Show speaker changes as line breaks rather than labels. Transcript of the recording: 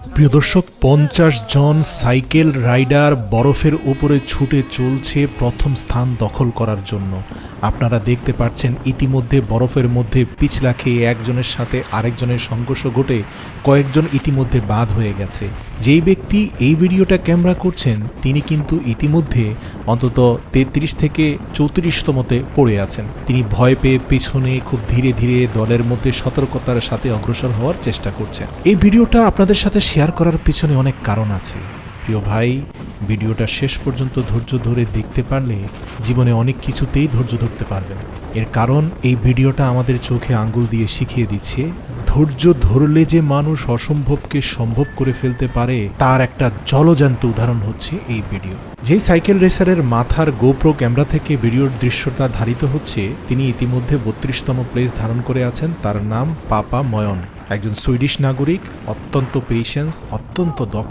প্রিয় দর্শক, 50 জন cycle rider বরফের উপরে ছুটে চলছে প্রথম স্থান দখল করার জন্য। আপনারা দেখতে পাচ্ছেন ইতিমধ্যে বরফের মধ্যে পিছলা খেয়ে একজনের সাথে আরেকজনের সংঘর্ষ ঘটে কয়েকজন ইতিমধ্যে বাদ হয়ে গেছে। যেই ব্যক্তি এই ভিডিওটা ক্যামেরা করছেন তিনি কিন্তু ইতিমধ্যে অন্তত 33 থেকে 34তমতে পড়ে আছেন। তিনি ভয় পেয়ে পিছনে খুব ধীরে ধীরে দলের মধ্যে সতর্কতার সাথে অগ্রসর হওয়ার চেষ্টা করছেন। এই ভিডিওটা আপনাদের সাথে শেয়ার করার পিছনে অনেক কারণ আছে। প্রিয় ভাই, ভিডিওটা শেষ পর্যন্ত ধৈর্য ধরে দেখতে পারলে জীবনে অনেক কিছুতেই ধৈর্য ধরতে পারবেন। এর কারণ এই ভিডিওটা আমাদের চোখে আঙ্গুল দিয়ে শিখিয়ে দিচ্ছে ধৈর্য ধরলে যে মানুষ অসম্ভবকে সম্ভব করে ফেলতে পারে তার একটা জলজ্যান্ত উদাহরণ হচ্ছে এই ভিডিও। যেই সাইকেল রেসারের মাথার গোপ্রো ক্যামেরা থেকে ভিডিওর দৃশ্যটা ধারিত হচ্ছে তিনি ইতিমধ্যে 32তম প্লেস ধারণ করে আছেন। তার নাম পাপা ময়ন, একজন সুইডিশ নাগরিক, অত্যন্ত পেশেন্স, অত্যন্ত দক্ষ।